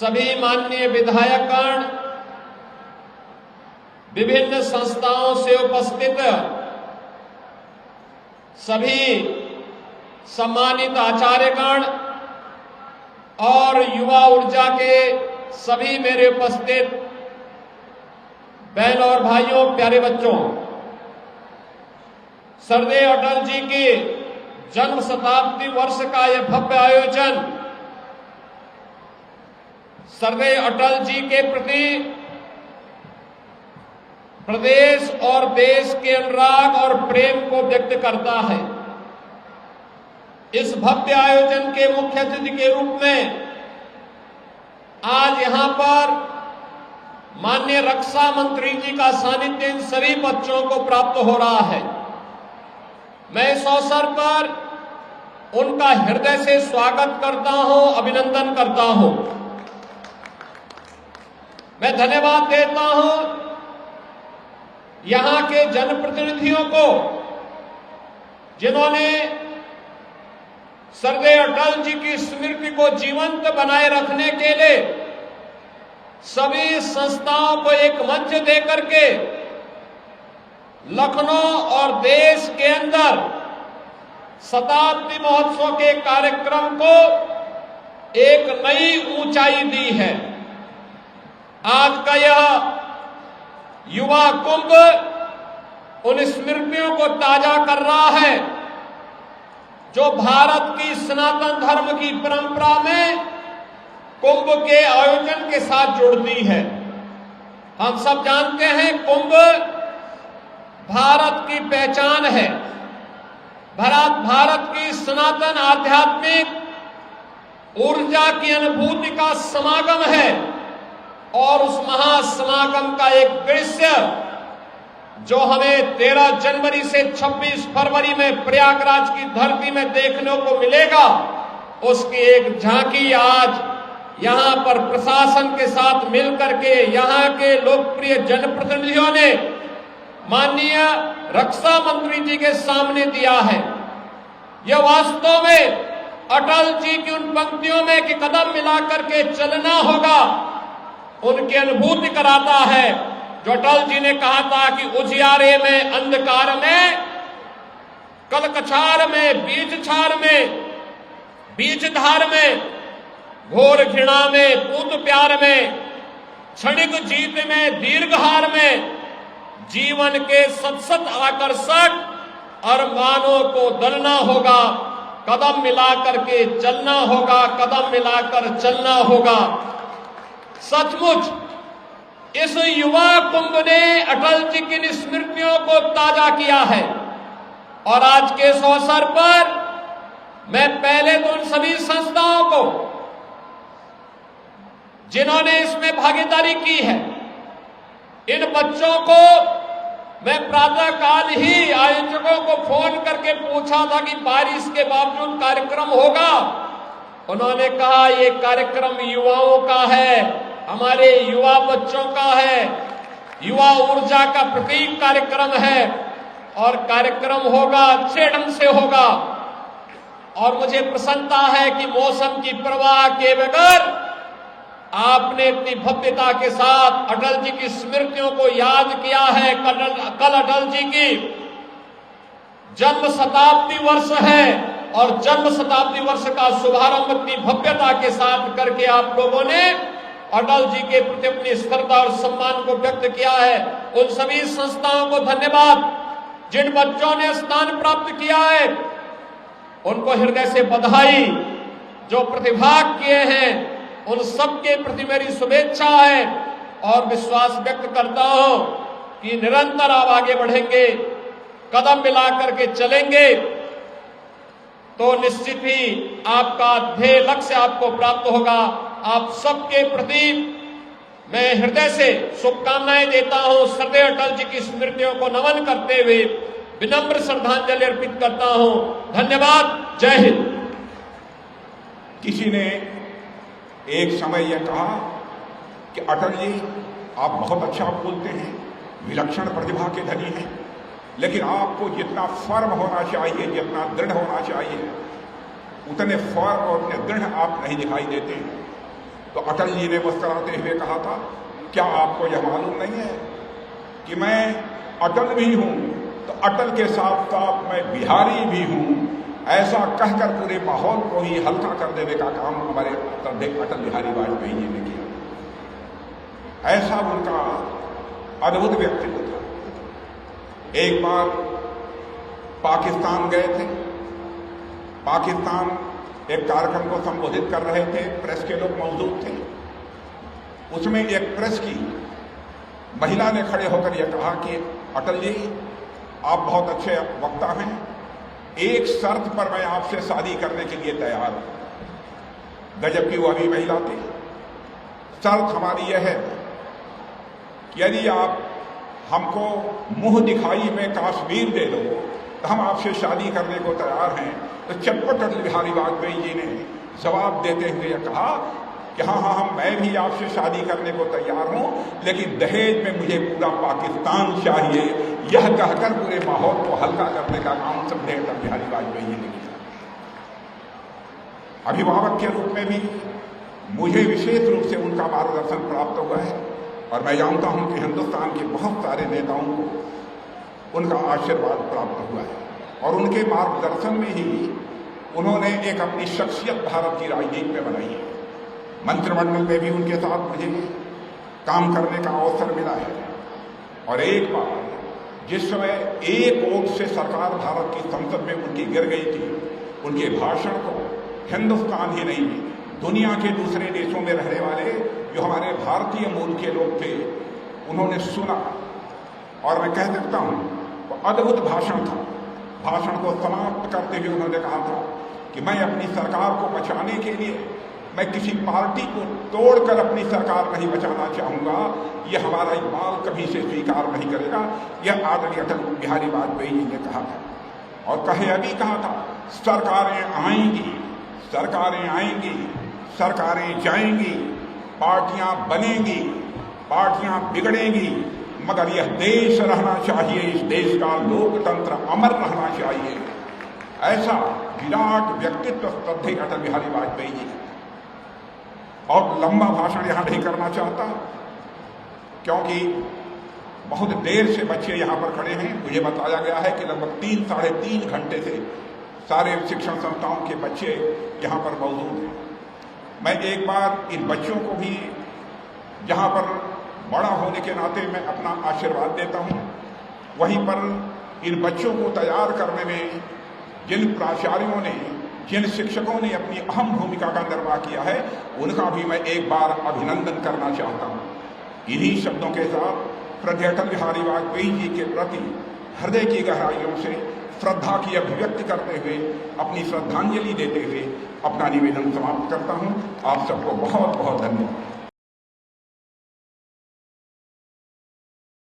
सभी माननीय विधायकगण, विभिन्न संस्थाओं से उपस्थित सभी सम्मानित आचार्यगण और युवा ऊर्जा के सभी मेरे उपस्थित बहन और भाइयों, प्यारे बच्चों, सरदेव अटल जी की जन्म शताब्दी वर्ष का यह भव्य आयोजन सरदेव अटल जी के प्रति प्रदेश और देश के अनुराग और प्रेम को व्यक्त करता है। इस भव्य आयोजन के मुख्य अतिथि के रूप में आज यहां पर माननीय रक्षा मंत्री जी का सानिध्य इन सभी बच्चों को प्राप्त हो रहा है। मैं इस अवसर पर उनका हृदय से स्वागत करता हूं, अभिनंदन करता हूं। मैं धन्यवाद देता हूं यहां के जनप्रतिनिधियों को, जिन्होंने सरदेव अटल जी की स्मृति को जीवंत बनाए रखने के लिए सभी संस्थाओं को एक मंच देकर के लखनऊ और देश के अंदर शताब्दी महोत्सव के कार्यक्रम को एक नई ऊंचाई दी है। आज का यह युवा कुंभ उन स्मृतियों को ताजा कर रहा है जो भारत की सनातन धर्म की परंपरा में कुंभ के आयोजन के साथ जुड़ती है। हम सब जानते हैं कुंभ भारत की पहचान है, भारत की सनातन आध्यात्मिक ऊर्जा की अनुभूति का समागम है और उस महासमागम का एक दृश्य जो हमें 13 जनवरी से 26 फरवरी में प्रयागराज की धरती में देखने को मिलेगा, उसकी एक झांकी आज यहां पर प्रशासन के साथ मिलकर के यहां के लोकप्रिय जनप्रतिनिधियों ने माननीय रक्षा मंत्री जी के सामने दिया है। यह वास्तव में अटल जी की उन पंक्तियों में कि कदम मिलाकर के चलना होगा, उनकी अनुभूति कराता है जो अटल जी ने कहा था कि उजियारे में, अंधकार में, कलकछार में, बीच में, बीच धार में, घोर घृणा में, पूत प्यार में, क्षणिक जीत में, दीर्घहार में, जीवन के सत आकर्षक अरमानों को दलना होगा, कदम मिलाकर के चलना होगा, कदम मिलाकर चलना होगा। सचमुच इस युवा कुंभ ने अटल जी की स्मृतियों को ताजा किया है और आज के इस अवसर पर मैं पहले तो उन सभी संस्थाओं को जिन्होंने इसमें भागीदारी की है, इन बच्चों को मैं प्रातः काल ही आयोजकों को फोन करके पूछा था कि बारिश के बावजूद कार्यक्रम होगा। उन्होंने कहा ये कार्यक्रम युवाओं का है, हमारे युवा बच्चों का है, युवा ऊर्जा का प्रतीक कार्यक्रम है और कार्यक्रम होगा, अच्छे ढंग से होगा। और मुझे प्रसन्नता है कि मौसम की परवाह किए बगैर आपने इतनी भव्यता के साथ अटल जी की स्मृतियों को याद किया है। कल अटल जी की जन्म शताब्दी वर्ष है और जन्म शताब्दी वर्ष का शुभारंभ इतनी भव्यता के साथ करके आप लोगों ने अटल जी के प्रति अपनी श्रद्धा और सम्मान को व्यक्त किया है। उन सभी संस्थाओं को धन्यवाद। जिन बच्चों ने स्थान प्राप्त किया है उनको हृदय से बधाई। जो प्रतिभाग किए हैं उन सबके प्रति मेरी शुभेच्छा है और विश्वास व्यक्त करता हूं कि निरंतर आप आगे बढ़ेंगे, कदम मिलाकर के चलेंगे तो निश्चित ही आपका ध्येय लक्ष्य आपको प्राप्त होगा। आप सबके प्रति मैं हृदय से शुभकामनाएं देता हूं। सरदेव अटल जी की स्मृतियों को नमन करते हुए विनम्र श्रद्धांजलि अर्पित करता हूं। धन्यवाद। जय हिंद। किसी ने एक समय यह कहा कि अटल जी आप बहुत अच्छा बोलते हैं, विलक्षण प्रतिभा के धनी हैं, लेकिन आपको जितना फर्म होना चाहिए, जितना दृढ़ होना चाहिए, उतने फर्म और उतने दृढ़ आप नहीं दिखाई देते। तो तो अटल जी ने मुस्कुराते हुए कहा था, क्या आपको यह मालूम नहीं है कि मैं अटल भी हूं तो अटल के साथ साथ मैं बिहारी भी हूं। ऐसा कहकर पूरे माहौल को ही हल्का कर देने का काम हमारे अटल बिहारी वाजपेयी जी ने किया। ऐसा उनका अद्भुत व्यक्तित्व था। एक बार पाकिस्तान गए थे, पाकिस्तान एक कार्यक्रम को संबोधित कर रहे थे, प्रेस के लोग मौजूद थे। उसमें एक प्रेस की महिला ने खड़े होकर यह कहा कि अटल जी, आप बहुत अच्छे वक्ता हैं, एक शर्त पर मैं आपसे शादी करने के लिए तैयार हूं। गजब की वो अभी महिला थी। शर्त हमारी यह है कि यदि आप हमको मुंह दिखाई में कश्मीर दे दो तो हम आपसे शादी करने को तैयार हैं। तो चटपट अटल बिहारी वाजपेयी जी ने जवाब देते हुए कहा कि हाँ, मैं भी आपसे शादी करने को तैयार हूं, लेकिन दहेज में मुझे पूरा पाकिस्तान चाहिए। यह कहकर पूरे माहौल को हल्का करने का काम समझे अटल बिहारी वाजपेयी जी ने किया। अभिभावक के रूप में भी मुझे विशेष रूप से उनका मार्गदर्शन प्राप्त हुआ है और मैं जानता हूं कि हिंदुस्तान के बहुत सारे नेताओं को उनका आशीर्वाद प्राप्त हुआ है और उनके मार्गदर्शन में ही उन्होंने एक अपनी शख्सियत भारत की राजनीति में बनाई है। मंत्रिमंडल में भी उनके साथ मुझे काम करने का अवसर मिला है और एक बार जिस समय एक वोट से सरकार भारत की संसद में उनकी गिर गई थी, उनके भाषण को हिंदुस्तान ही नहीं, दुनिया के दूसरे देशों में रहने वाले जो हमारे भारतीय मूल के लोग थे, उन्होंने सुना और मैं कह सकता हूं वो अद्भुत भाषण था। भाषण को समाप्त करते हुए उन्होंने कहा था कि मैं अपनी सरकार को बचाने के लिए मैं किसी पार्टी को तोड़कर अपनी सरकार नहीं बचाना चाहूंगा। यह हमारा इकबाल कभी से स्वीकार नहीं करेगा। यह आदरणीय अटल बिहारी वाजपेयी जी ने कहा था और कहे अभी कहा था, सरकारें आएंगी, सरकारें आएंगी, सरकारें जाएंगी, पार्टियां बनेंगी, पार्टियां बिगड़ेंगी, मगर यह देश रहना चाहिए, इस देश का लोकतंत्र अमर रहना चाहिए। ऐसा विराट व्यक्तित्व श्रद्धेय अटल बिहारी वाजपेयी जी। और लंबा भाषण यहां नहीं करना चाहता क्योंकि बहुत देर से बच्चे यहां पर खड़े हैं। मुझे बताया गया है कि लगभग 3 साढ़े 3 घंटे से सारे शिक्षण संस्थाओं के बच्चे यहां पर मौजूद हैं। मैं एक बार इन बच्चों को भी जहां पर बड़ा होने के नाते मैं अपना आशीर्वाद देता हूं, वहीं पर इन बच्चों को तैयार करने में जिन प्राचार्यों ने, जिन शिक्षकों ने अपनी अहम भूमिका का निर्वाह किया है, उनका भी मैं एक बार अभिनंदन करना चाहता हूं। इन्हीं शब्दों के साथ श्रद्धेय अटल बिहारी वाजपेयी जी के प्रति हृदय की गहराइयों से श्रद्धा की अभिव्यक्ति करते हुए, अपनी श्रद्धांजलि देते हुए अपना निवेदन समाप्त करता हूं। आप सबको बहुत बहुत धन्यवाद।